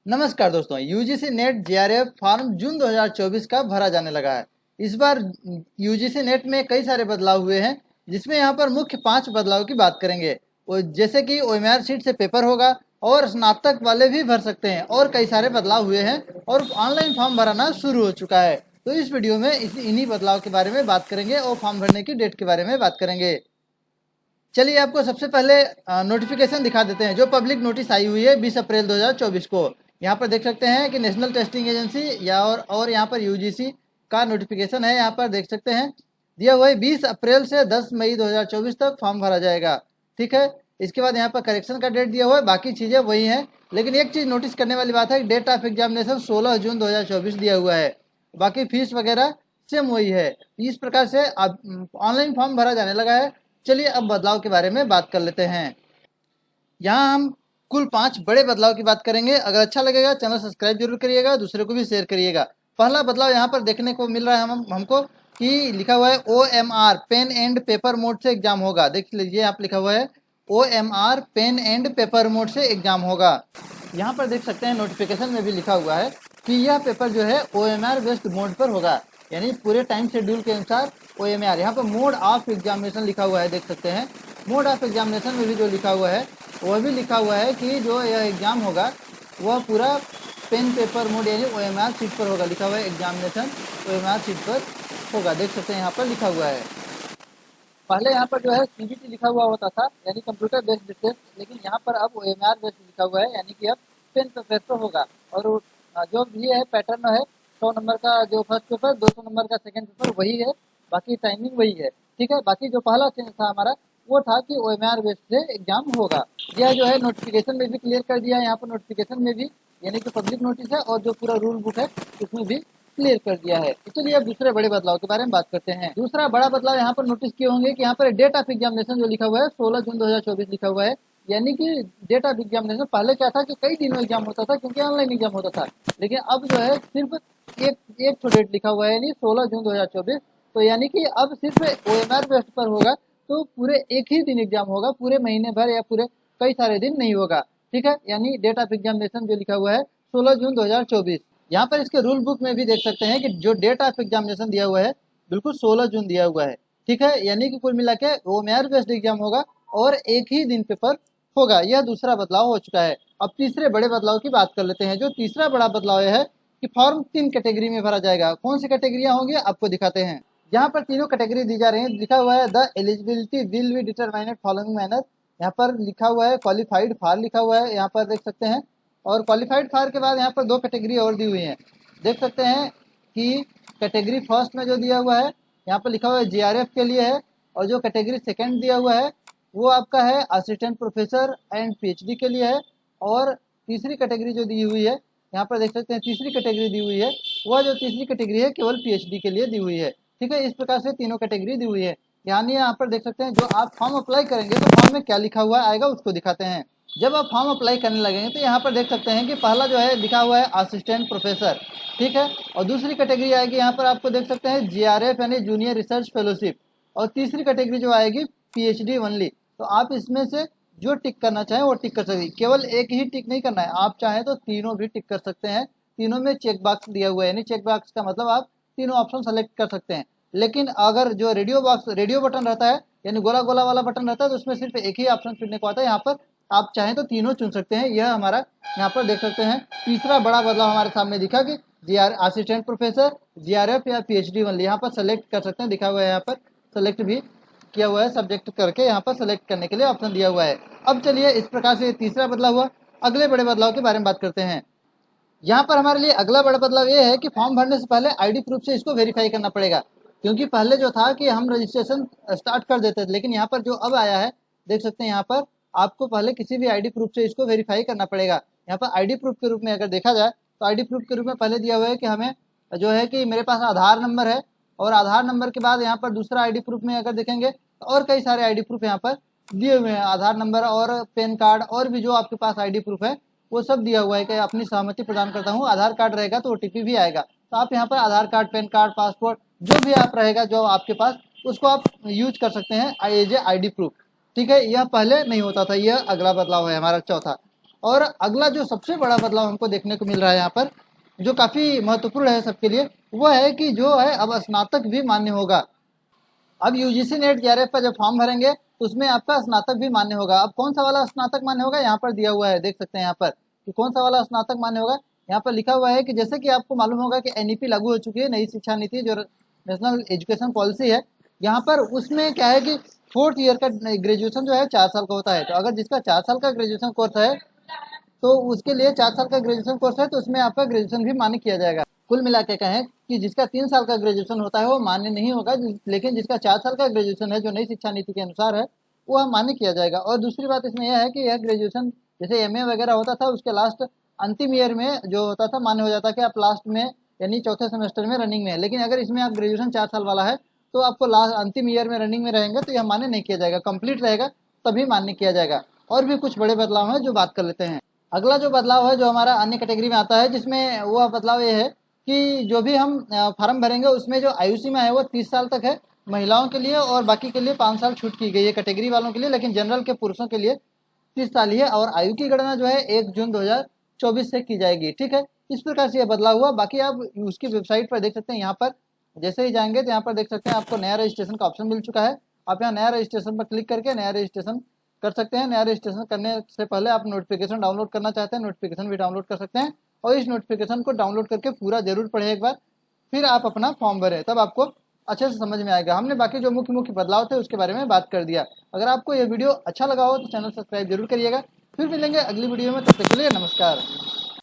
नमस्कार दोस्तों, UGC net JRF form जून 2024 का भरा जाने लगा है। इस बार यूजीसी नेट में कई सारे बदलाव हुए हैं, जिसमें यहाँ पर मुख्य 5 बदलाव की बात करेंगे। वो जैसे कि ओएमआर शीट से पेपर होगा और स्नातक वाले भी भर सकते हैं, और कई सारे बदलाव हुए हैं और ऑनलाइन फॉर्म भराना शुरू हो चुका है। तो इस वीडियो में इन्हीं बदलाव के बारे में बात करेंगे और फॉर्म भरने की डेट के बारे में बात करेंगे। चलिए आपको सबसे पहले नोटिफिकेशन दिखा देते हैं जो पब्लिक नोटिस आई हुई है 20 अप्रैल 2024 को। यहाँ पर देख सकते हैं कि नेशनल टेस्टिंग एजेंसी या और यहाँ पर यूजीसी का नोटिफिकेशन है। यहाँ पर देख सकते हैं दिया हुआ है 20 अप्रैल से 10 मई 2024 तक फॉर्म भरा जाएगा। ठीक है, इसके बाद यहाँ पर करेक्शन का डेट दिया हुआ है, बाकी चीज़ें वही हैं, लेकिन एक चीज़ नोटिस करने वाली बात है कि डेट ऑफ एग्जामिनेशन 16 जून 2024 दिया हुआ है। बाकी फीस वगैरह सेम वही है। इस प्रकार से अब ऑनलाइन फॉर्म भरा जाने लगा है। चलिए अब बदलाव के बारे में बात कर लेते हैं। यहाँ हम कुल 5 बड़े बदलाव की बात करेंगे। अगर अच्छा लगेगा चैनल सब्सक्राइब जरूर करिएगा, दूसरे को भी शेयर करिएगा। पहला बदलाव यहाँ पर देखने को मिल रहा है हमको कि लिखा हुआ है OMR pen and paper mode से एग्जाम होगा। देख लीजिए, आप लिखा हुआ है OMR pen and paper mode से एग्जाम होगा। यहाँ पर देख सकते हैं नोटिफिकेशन में भी लिखा हुआ है कि यह पेपर जो है OMR बेस्ड मोड पर होगा, यानी पूरे टाइम शेड्यूल के अनुसार OMR। यहाँ पर मोड ऑफ एग्जामिनेशन लिखा हुआ है, देख सकते हैं। मोड ऑफ एग्जामिनेशन में भी जो लिखा हुआ है वह भी लिखा हुआ है कि जो यह एग्जाम होगा वह पूरा पेन पेपर मोड यानी OMR शीट पर होगा। लिखा हुआ है एग्जामिनेशन OMR शीट पर होगा, देख सकते हैं यहाँ पर लिखा हुआ है। पहले यहाँ पर जो है CBT लिखा हुआ होता था यानी कंप्यूटर बेस्ड टेस्ट, लेकिन यहाँ पर अब OMR बेस्ड लिखा हुआ है यानी कि अब पेन पेपर होगा। और जो भी है पैटर्न है 100 नंबर का जो फर्स्ट पेपर, 200 नंबर का सेकंड पेपर वही है, बाकी टाइमिंग वही है। ठीक है, बाकी जो पहला चेंज था हमारा वो था कि OMR बेस्ड से एग्जाम होगा। यह जो है नोटिफिकेशन में भी क्लियर कर दिया है, यहाँ पर नोटिफिकेशन में भी यानी कि पब्लिक नोटिस है और जो पूरा रूल बुक है उसमें भी क्लियर कर दिया है। तो चलिए अब दूसरे बड़े बदलाव के बारे में बात करते हैं। दूसरा बड़ा बदलाव यहाँ पर नोटिस किए होंगे कि यहाँ पर डेट ऑफ एग्जामिनेशन जो लिखा हुआ है 16 जून 2024 लिखा हुआ है, यानी कि डेट ऑफ एग्जामिनेशन पहले क्या था कि कई दिनों एग्जाम होता था क्योंकि ऑनलाइन एग्जाम होता था, लेकिन अब जो है सिर्फ एक तो डेट लिखा हुआ है यानी 16 जून 2024। तो यानी कि अब सिर्फ OMR बेस्ड पर होगा, तो पूरे एक ही दिन एग्जाम होगा, पूरे महीने भर या पूरे कई सारे दिन नहीं होगा। ठीक है, यानी डेट ऑफ एग्जामिनेशन जो लिखा हुआ है 16 जून 2024। यहाँ पर इसके रूल बुक में भी देख सकते हैं कि जो डेट ऑफ एग्जामिनेशन दिया हुआ है बिल्कुल 16 जून दिया हुआ है। ठीक है, यानी कि कुल मिला के OMR बेस्ड एग्जाम होगा और एक ही दिन पेपर होगा। यह दूसरा बदलाव हो चुका है। अब तीसरे बड़े बदलाव की बात कर लेते हैं। जो तीसरा बड़ा बदलाव है कि फॉर्म 3 कैटेगरी में भरा जाएगा। कौन सी कैटेगरियां होंगी आपको दिखाते हैं। यहाँ पर तीनों कैटेगरी दी जा रही है। लिखा हुआ है the eligibility will be determined following manner. यहाँ पर लिखा हुआ है क्वालिफाइड फॉर लिखा हुआ है, यहाँ पर देख सकते हैं। और क्वालिफाइड फॉर के बाद यहाँ पर 2 कैटेगरी और दी हुई है, देख सकते हैं कि कैटेगरी फर्स्ट में जो दिया हुआ है यहाँ पर लिखा हुआ है JRF के लिए है, और जो कैटेगरी सेकंड दिया हुआ है वो आपका है असिस्टेंट प्रोफेसर एंड PhD के लिए है। और तीसरी कैटेगरी जो दी हुई है यहाँ पर देख सकते हैं, तीसरी कैटेगरी दी हुई है, वह जो तीसरी कैटेगरी है केवल PhD के लिए दी हुई है। ठीक है, इस प्रकार से तीनों कैटेगरी दी हुई है। यानी यहाँ पर देख सकते हैं जो आप फॉर्म अप्लाई करेंगे तो फॉर्म में क्या लिखा हुआ आएगा उसको दिखाते हैं। जब आप फॉर्म अप्लाई करने लगेंगे तो यहाँ पर देख सकते हैं कि पहला जो है लिखा हुआ है असिस्टेंट प्रोफेसर। ठीक है, और दूसरी कैटेगरी आएगी यहाँ पर आपको देख सकते हैं JRF यानी जूनियर रिसर्च फेलोशिप, और तीसरी कैटेगरी जो आएगी PhD ओनली। तो आप इसमें से जो टिक करना चाहें वो टिक कर सकते हैं। केवल एक ही टिक नहीं करना है, आप चाहें तो तीनों भी टिक कर सकते हैं। तीनों में चेक बॉक्स दिया हुआ है, यानी चेक बॉक्स का मतलब आप तीनों ऑप्शन सेलेक्ट कर सकते हैं। लेकिन अगर जो रेडियो बटन रहता है यानी गोला गोला वाला बटन रहता है तो उसमें सिर्फ एक ही ऑप्शन चुनने को आता है। यहाँ पर आप चाहें तो तीनों चुन सकते हैं। यह हमारा यहाँ पर देख सकते हैं तीसरा बड़ा बदलाव हमारे सामने दिखा कि असिस्टेंट प्रोफेसर JRF या PhD ओनली यहाँ पर सेलेक्ट कर सकते हैं। दिखा हुआ है यहाँ पर सेलेक्ट भी किया हुआ है, सब्जेक्ट करके यहाँ पर सेलेक्ट करने के लिए ऑप्शन दिया हुआ है। अब चलिए इस प्रकार से तीसरा बदलाव हुआ। अगले बड़े बदलाव के बारे में बात करते हैं। यहाँ पर हमारे लिए अगला बड़ा बदलाव ये है कि फॉर्म भरने से पहले ID प्रूफ से इसको वेरीफाई करना पड़ेगा, क्योंकि पहले जो था कि हम रजिस्ट्रेशन स्टार्ट कर देते थे, लेकिन यहाँ पर जो अब आया है देख सकते हैं यहाँ पर आपको पहले किसी भी ID प्रूफ से इसको वेरीफाई करना पड़ेगा। यहाँ पर ID प्रूफ के रूप में अगर देखा जाए तो ID प्रूफ के रूप में पहले दिया हुआ है कि हमें जो है कि मेरे पास आधार नंबर है, और आधार नंबर के बाद यहाँ पर दूसरा ID प्रूफ में अगर देखेंगे तो और कई सारे ID प्रूफ यहाँ पर दिए हुए हैं। आधार नंबर और पैन कार्ड और भी जो आपके पास ID प्रूफ है वो सब दिया हुआ है कि अपनी सहमति प्रदान करता हूँ। आधार कार्ड रहेगा तो OTP भी आएगा, तो आप यहाँ पर आधार कार्ड, पैन कार्ड, पासपोर्ट जो भी आप रहेगा जो आपके पास उसको आप यूज कर सकते हैं एज ए ID प्रूफ। ठीक है, यह पहले नहीं होता था। यह अगला बदलाव है हमारा चौथा। और अगला जो सबसे बड़ा बदलाव हमको देखने को मिल रहा है यहाँ पर, जो काफ़ी महत्वपूर्ण है सबके लिए, वो है कि जो है अब स्नातक भी मान्य होगा। अब यूजीसी नेट जेआरएफ का जब फॉर्म भरेंगे तो उसमें आपका स्नातक भी मान्य होगा। अब कौन सा वाला स्नातक मान्य होगा यहाँ पर दिया हुआ है, देख सकते हैं यहाँ पर कि कौन सा वाला स्नातक मान्य होगा। यहाँ पर लिखा हुआ है कि जैसे कि आपको मालूम होगा कि एनईपी लागू हो चुकी है, नई शिक्षा नीति जो नेशनल एजुकेशन पॉलिसी है, यहाँ पर उसमें क्या है कि 4th ईयर का ग्रेजुएशन जो है 4 साल का होता है। तो अगर जिसका 4 साल का ग्रेजुएशन कोर्स है तो उसके लिए 4 साल का ग्रेजुएशन कोर्स है, तो उसमें आपका ग्रेजुएशन भी मान्य किया जाएगा। कुल मिला के कहें कि जिसका 3 साल का ग्रेजुएशन होता है वो मान्य नहीं होगा, लेकिन जिसका 4 साल का ग्रेजुएशन है जो नई शिक्षा नीति के अनुसार है वो मान्य किया जाएगा। और दूसरी बात इसमें यह है कि यह ग्रेजुएशन जैसे एमए वगैरह होता था उसके लास्ट अंतिम ईयर में जो होता था मान्य हो जाता कि आप लास्ट में यानी चौथे सेमेस्टर में रनिंग में है, लेकिन अगर इसमें आप ग्रेजुएशन 4 साल वाला है तो आपको लास्ट अंतिम ईयर में रनिंग में रहेंगे तो यह मान्य नहीं किया जाएगा, कंप्लीट रहेगा तभी मान्य किया जाएगा। और भी कुछ बड़े बदलाव हैं जो बात कर लेते हैं। अगला जो बदलाव है जो हमारा अन्य कैटेगरी में आता है, जिसमें वो बदलाव ये है कि जो भी हम फार्म भरेंगे उसमें जो आयु सीमा है वो 30 साल तक है महिलाओं के लिए, और बाकी के लिए 5 साल छूट की गई है कैटेगरी वालों के लिए, लेकिन जनरल के पुरुषों के लिए 30 साल ही है। और आयु की गणना जो है 1 जून 2024 से की जाएगी। ठीक है, इस प्रकार से यह बदलाव हुआ। बाकी आप उसकी वेबसाइट पर देख सकते हैं, यहाँ पर जैसे ही जाएंगे तो यहाँ पर देख सकते हैं आपको नया रजिस्ट्रेशन का ऑप्शन मिल चुका है। आप यहाँ नया रजिस्ट्रेशन पर क्लिक करके नया रजिस्ट्रेशन कर सकते हैं। नया रजिस्ट्रेशन करने से पहले आप नोटिफिकेशन डाउनलोड करना चाहते हैं, नोटिफिकेशन भी डाउनलोड कर सकते हैं। और इस नोटिफिकेशन को डाउनलोड करके पूरा जरूर पढ़ें एक बार, फिर आप अपना फॉर्म भरें, तब आपको अच्छे से समझ में आएगा। हमने बाकी जो मुख्य मुख्य बदलाव थे उसके बारे में बात कर दिया। अगर आपको यह वीडियो अच्छा लगा हो तो चैनल सब्सक्राइब जरूर करिएगा। फिर मिलेंगे अगली वीडियो में, तब तक के लिए नमस्कार।